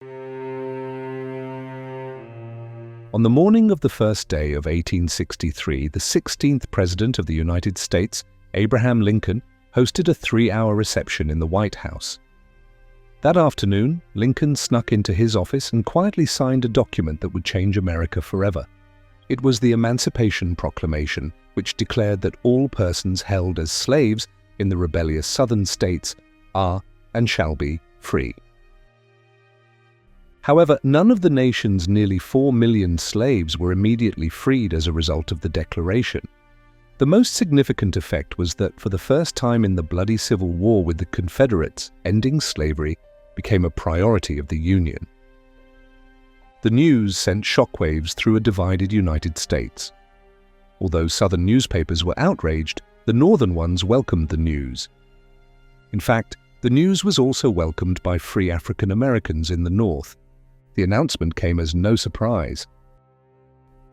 On the morning of the first day of 1863, the 16th President of the United States, Abraham Lincoln, hosted a 3-hour reception in the White House. That afternoon, Lincoln snuck into his office and quietly signed a document that would change America forever. It was the Emancipation Proclamation, which declared that all persons held as slaves in the rebellious southern states are and shall be free. However, none of the nation's nearly 4 million slaves were immediately freed as a result of the declaration. The most significant effect was that for the first time in the bloody Civil War with the Confederates, ending slavery became a priority of the Union. The news sent shockwaves through a divided United States. Although Southern newspapers were outraged, the Northern ones welcomed the news. In fact, the news was also welcomed by free African Americans in the North. The announcement came as no surprise.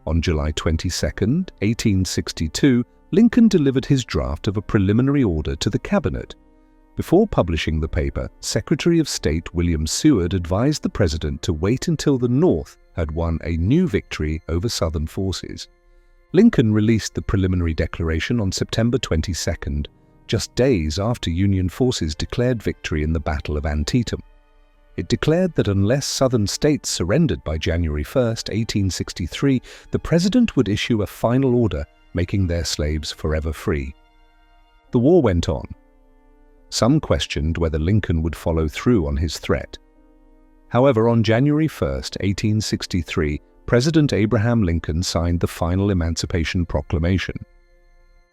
On July 22, 1862, Lincoln delivered his draft of a preliminary order to the Cabinet. Before publishing the paper, Secretary of State William Seward advised the President to wait until the North had won a new victory over Southern forces. Lincoln released the preliminary declaration on September 22, just days after Union forces declared victory in the Battle of Antietam. It declared that unless Southern states surrendered by January 1, 1863, the President would issue a final order making their slaves forever free. The war went on. Some questioned whether Lincoln would follow through on his threat. However, on January 1, 1863, President Abraham Lincoln signed the final Emancipation Proclamation.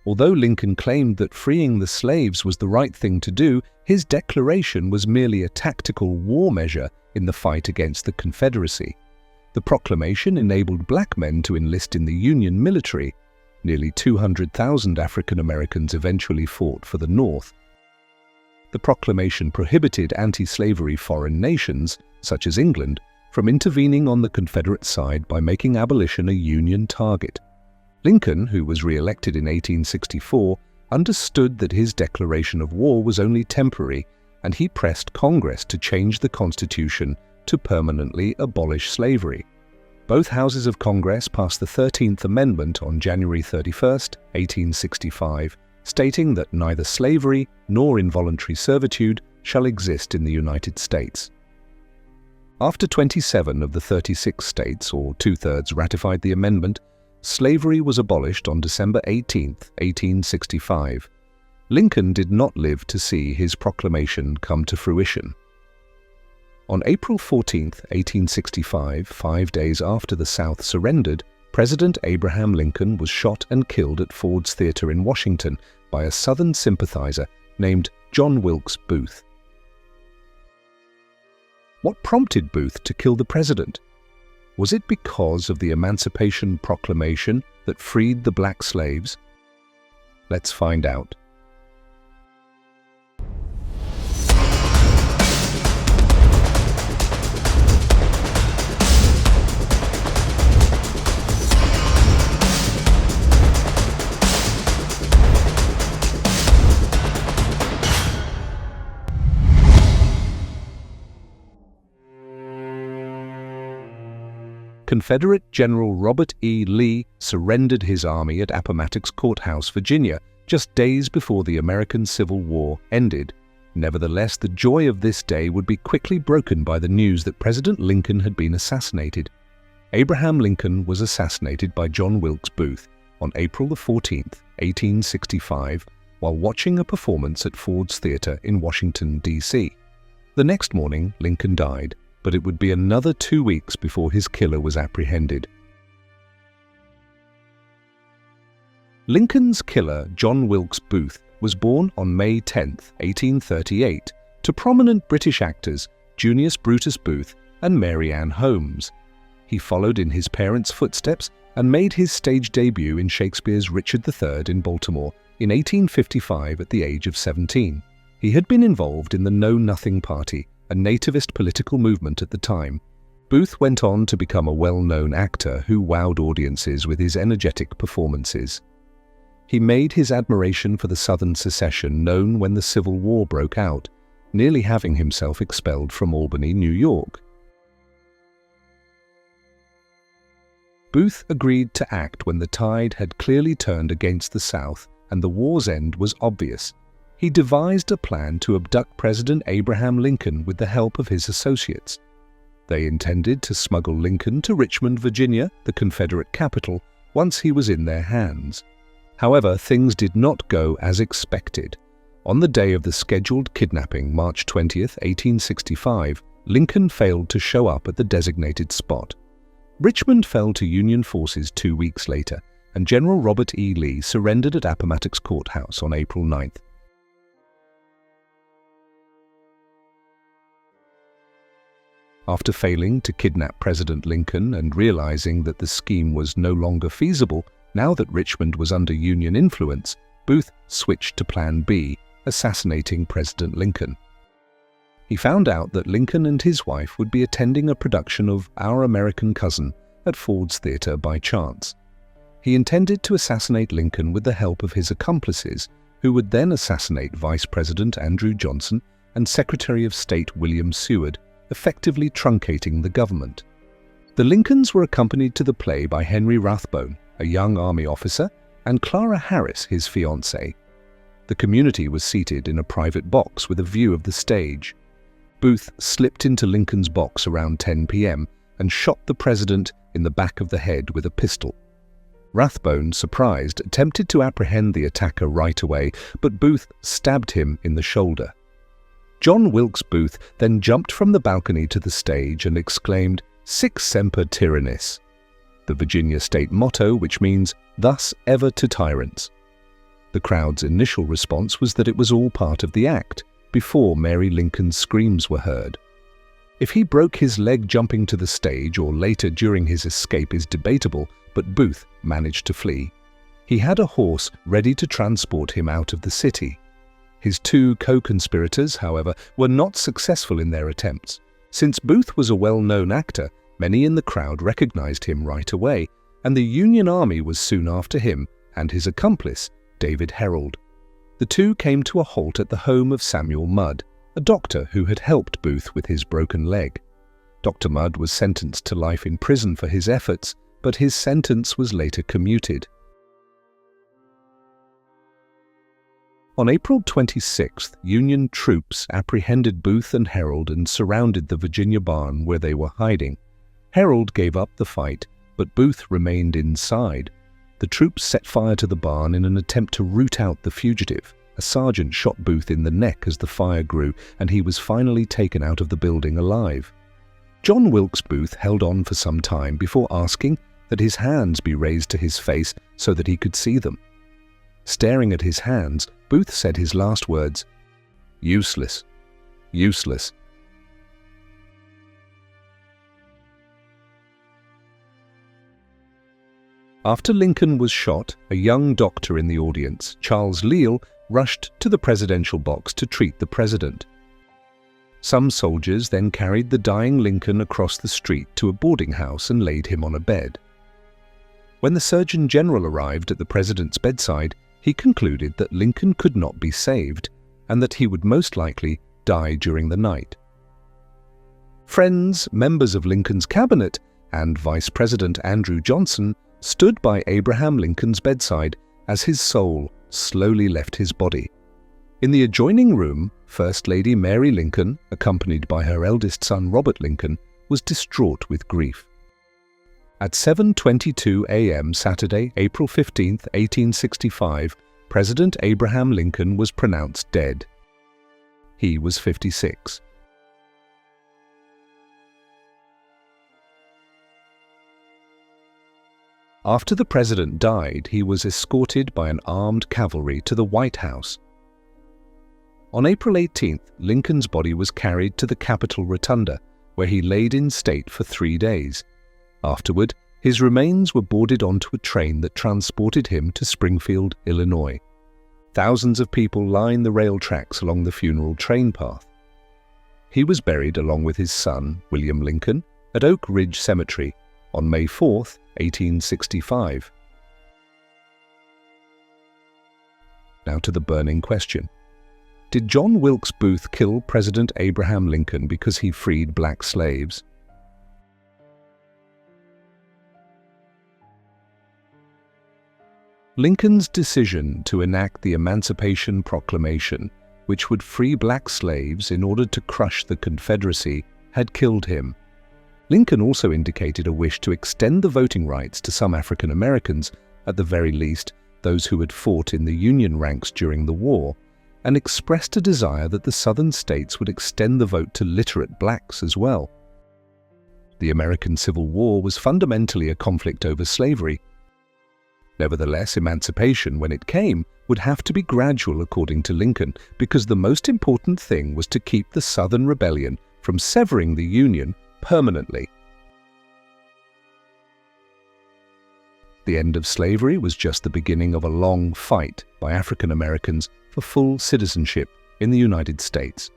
Although Lincoln claimed that freeing the slaves was the right thing to do, his declaration was merely a tactical war measure in the fight against the Confederacy. The proclamation enabled black men to enlist in the Union military. Nearly 200,000 African Americans eventually fought for the North. The proclamation prohibited anti-slavery foreign nations, such as England, from intervening on the Confederate side by making abolition a Union target. Lincoln, who was re-elected in 1864, understood that his declaration of war was only temporary, and he pressed Congress to change the Constitution to permanently abolish slavery. Both houses of Congress passed the 13th Amendment on January 31, 1865, stating that neither slavery nor involuntary servitude shall exist in the United States. After 27 of the 36 states, or two-thirds, ratified the amendment, slavery was abolished on December 18, 1865. Lincoln did not live to see his proclamation come to fruition. On April 14, 1865, 5 days after the South surrendered, President Abraham Lincoln was shot and killed at Ford's Theater in Washington by a Southern sympathizer named John Wilkes Booth. What prompted Booth to kill the president? Was it because of the Emancipation Proclamation that freed the black slaves? Let's find out. Confederate General Robert E. Lee surrendered his army at Appomattox Courthouse, Virginia, just days before the American Civil War ended. Nevertheless, the joy of this day would be quickly broken by the news that President Lincoln had been assassinated. Abraham Lincoln was assassinated by John Wilkes Booth on April 14, 1865, while watching a performance at Ford's Theater in Washington, D.C. The next morning, Lincoln died, but it would be another 2 weeks before his killer was apprehended. Lincoln's killer, John Wilkes Booth, was born on May 10, 1838, to prominent British actors Junius Brutus Booth and Mary Ann Holmes. He followed in his parents' footsteps and made his stage debut in Shakespeare's Richard III in Baltimore in 1855 at the age of 17. He had been involved in the Know Nothing Party, a nativist political movement at the time. Booth went on to become a well-known actor who wowed audiences with his energetic performances. He made his admiration for the Southern secession known when the Civil War broke out, nearly having himself expelled from Albany, New York. Booth agreed to act when the tide had clearly turned against the South and the war's end was obvious. He devised a plan to abduct President Abraham Lincoln with the help of his associates. They intended to smuggle Lincoln to Richmond, Virginia, the Confederate capital, once he was in their hands. However, things did not go as expected. On the day of the scheduled kidnapping, March 20th, 1865, Lincoln failed to show up at the designated spot. Richmond fell to Union forces 2 weeks later, and General Robert E. Lee surrendered at Appomattox Courthouse on April 9th. After failing to kidnap President Lincoln and realizing that the scheme was no longer feasible, now that Richmond was under Union influence, Booth switched to Plan B, assassinating President Lincoln. He found out that Lincoln and his wife would be attending a production of Our American Cousin at Ford's Theatre by chance. He intended to assassinate Lincoln with the help of his accomplices, who would then assassinate Vice President Andrew Johnson and Secretary of State William Seward, effectively truncating the government. The Lincolns were accompanied to the play by Henry Rathbone, a young Army officer, and Clara Harris, his fiancée. The community was seated in a private box with a view of the stage. Booth slipped into Lincoln's box around 10 p.m. and shot the president in the back of the head with a pistol. Rathbone, surprised, attempted to apprehend the attacker right away, but Booth stabbed him in the shoulder. John Wilkes Booth then jumped from the balcony to the stage and exclaimed, "Sic semper tyrannis," the Virginia state motto, which means, "Thus ever to tyrants." The crowd's initial response was that it was all part of the act, before Mary Lincoln's screams were heard. If he broke his leg jumping to the stage or later during his escape is debatable, but Booth managed to flee. He had a horse ready to transport him out of the city. His two co-conspirators, however, were not successful in their attempts. Since Booth was a well-known actor, many in the crowd recognized him right away, and the Union Army was soon after him and his accomplice, David Herold. The two came to a halt at the home of Samuel Mudd, a doctor who had helped Booth with his broken leg. Dr. Mudd was sentenced to life in prison for his efforts, but his sentence was later commuted. On April 26th, Union troops apprehended Booth and Herold and surrounded the Virginia barn where they were hiding. Herold gave up the fight, but Booth remained inside. The troops set fire to the barn in an attempt to root out the fugitive. A sergeant shot Booth in the neck as the fire grew, and he was finally taken out of the building alive. John Wilkes Booth held on for some time before asking that his hands be raised to his face so that he could see them. Staring at his hands, Booth said his last words, "Useless, useless." After Lincoln was shot, a young doctor in the audience, Charles Leal, rushed to the presidential box to treat the president. Some soldiers then carried the dying Lincoln across the street to a boarding house and laid him on a bed. When the Surgeon General arrived at the president's bedside, he concluded that Lincoln could not be saved and that he would most likely die during the night. Friends, members of Lincoln's cabinet, and Vice President Andrew Johnson stood by Abraham Lincoln's bedside as his soul slowly left his body. In the adjoining room, First Lady Mary Lincoln, accompanied by her eldest son Robert Lincoln, was distraught with grief. At 7:22 a.m. Saturday, April 15, 1865, President Abraham Lincoln was pronounced dead. He was 56. After the president died, he was escorted by an armed cavalry to the White House. On April 18th, Lincoln's body was carried to the Capitol Rotunda, where he laid in state for 3 days. Afterward, his remains were boarded onto a train that transported him to Springfield, Illinois. Thousands of people line the rail tracks along the funeral train path. He was buried along with his son, William Lincoln, at Oak Ridge Cemetery on May 4, 1865. Now to the burning question. Did John Wilkes Booth kill President Abraham Lincoln because he freed black slaves? Lincoln's decision to enact the Emancipation Proclamation, which would free black slaves in order to crush the Confederacy, had killed him. Lincoln also indicated a wish to extend the voting rights to some African Americans, at the very least those who had fought in the Union ranks during the war, and expressed a desire that the Southern states would extend the vote to literate blacks as well. The American Civil War was fundamentally a conflict over slavery. Nevertheless, emancipation, when it came, would have to be gradual according to Lincoln, because the most important thing was to keep the Southern rebellion from severing the Union permanently. The end of slavery was just the beginning of a long fight by African Americans for full citizenship in the United States.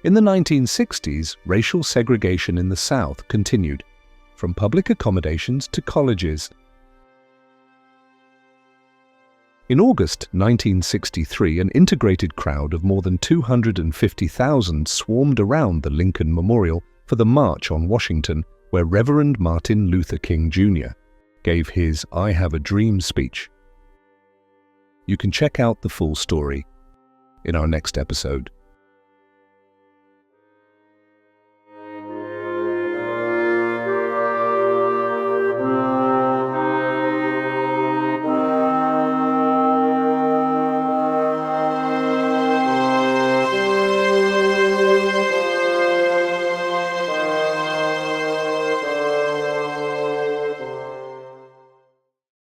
In the 1960s, racial segregation in the South continued, from public accommodations to colleges. In August 1963, an integrated crowd of more than 250,000 swarmed around the Lincoln Memorial for the March on Washington, where Reverend Martin Luther King Jr. gave his "I Have a Dream" speech. You can check out the full story in our next episode.